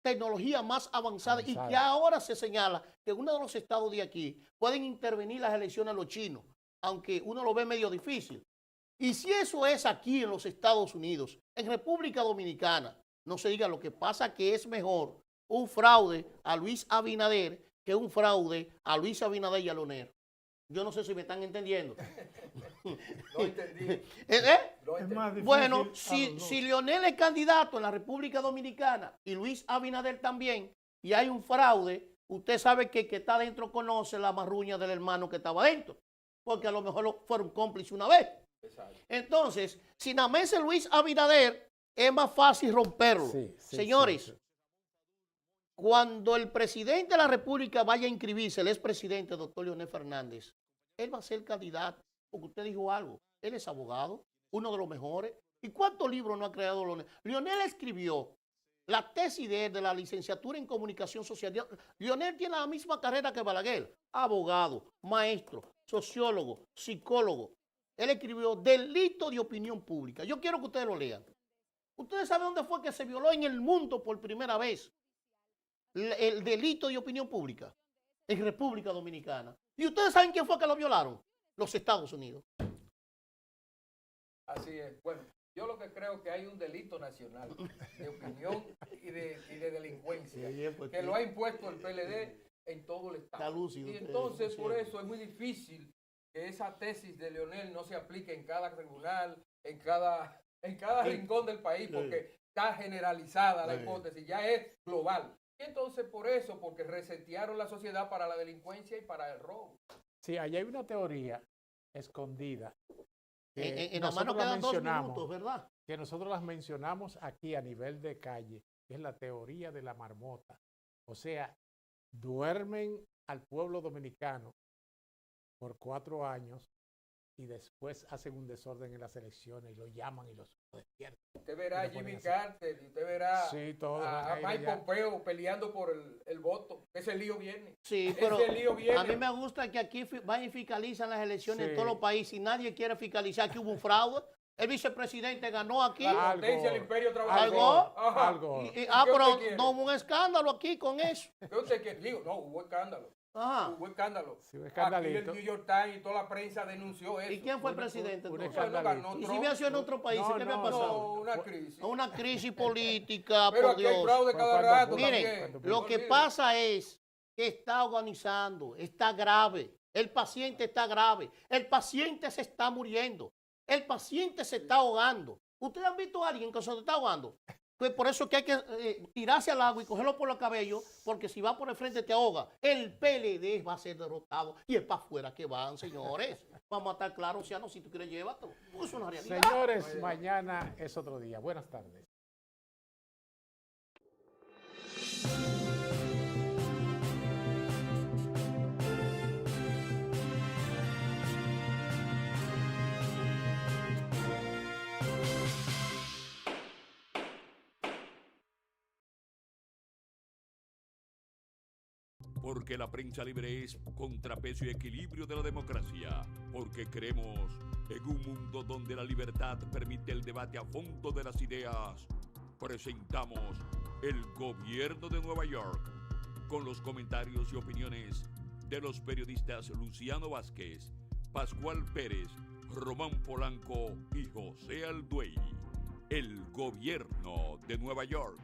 tecnología más avanzada y que ahora se señala que en uno de los estados de aquí pueden intervenir las elecciones los chinos, aunque uno lo ve medio difícil. Y si eso es aquí en los Estados Unidos, en República Dominicana, no se diga, lo que pasa que es mejor un fraude a Luis Abinader que un fraude a Luis Abinader y a Leonel. Yo no sé si me están entendiendo. No entendí. No Es más difícil Bueno, a si los dos. Leonel es candidato en la República Dominicana y Luis Abinader también, y hay un fraude, usted sabe que el que está adentro conoce la marruña del hermano que estaba adentro, porque a lo mejor fueron cómplices una vez. Exacto. Entonces, si nada más es Luis Abinader, es más fácil romperlo. Señores, cuando el presidente de la República vaya a inscribirse, el expresidente, doctor Leonel Fernández, él va a ser candidato, porque usted dijo algo, él es abogado, uno de los mejores. ¿Y cuántos libros no ha creado Leonel? Leonel escribió la tesis de él, de la licenciatura en comunicación social. Leonel tiene la misma carrera que Balaguer, abogado, maestro, sociólogo, psicólogo. Él escribió Delito de Opinión Pública. Yo quiero que ustedes lo lean. Ustedes saben dónde fue que se violó en el mundo por primera vez el delito de opinión pública, en República Dominicana. ¿Y ustedes saben quién fue que lo violaron? Los Estados Unidos. Así es. Bueno, yo lo que creo que hay un delito nacional de opinión y de delincuencia que lo ha impuesto el PLD en todo el Estado. Está lúcido, Y entonces por eso es muy difícil que esa tesis de Leonel no se aplique en cada tribunal, en cada rincón del país, porque está generalizada la hipótesis, ya es global. Y entonces por eso, porque resetearon la sociedad para la delincuencia y para el robo. Sí, ahí hay una teoría escondida. En la mano quedan 2 minutos, ¿verdad? Que nosotros las mencionamos aquí a nivel de calle, que es la teoría de la marmota. O sea, duermen al pueblo dominicano por 4 años y después hacen un desorden en las elecciones y lo llaman y los despiertan. Usted verá a Jimmy Carter y usted verá sí, todo a Mike Pompeo peleando por el voto. Ese lío viene. Sí, pero a mí me gusta que aquí van y fiscalizan las elecciones en todos los países y nadie quiere fiscalizar que hubo un fraude. El vicepresidente ganó aquí. La potencia del imperio trabajador. Algo. Pero no hubo un escándalo aquí con eso. ¿Qué usted quiere? Digo, no, hubo escándalo. Ajá. Hubo escándalo. Sí, un aquí el New York Times y toda la prensa denunció eso. ¿Y quién fue el presidente? ¿Y si hubiera sido en otro país, qué había pasado? No, una crisis. Una crisis política, pero por aquí Dios. hay fraude cada rato. Miren, lo que pasa es que está organizando, está grave. El paciente está grave. El paciente se está muriendo. El paciente se está ahogando. ¿Ustedes han visto a alguien que se está ahogando? Pues por eso es que hay que tirarse al agua y cogerlo por los cabellos, porque si va por el frente te ahoga. El PLD va a ser derrotado y es para afuera que van, señores. Vamos a estar claros, Luciano, si tú quieres llévatelo. Es una realidad. Señores, mañana es otro día. Buenas tardes. Porque la prensa libre es contrapeso y equilibrio de la democracia. Porque creemos en un mundo donde la libertad permite el debate a fondo de las ideas. Presentamos El Gobierno de Nueva York, con los comentarios y opiniones de los periodistas Luciano Vázquez, Pascual Pérez, Román Polanco y José Alduey. El Gobierno de Nueva York.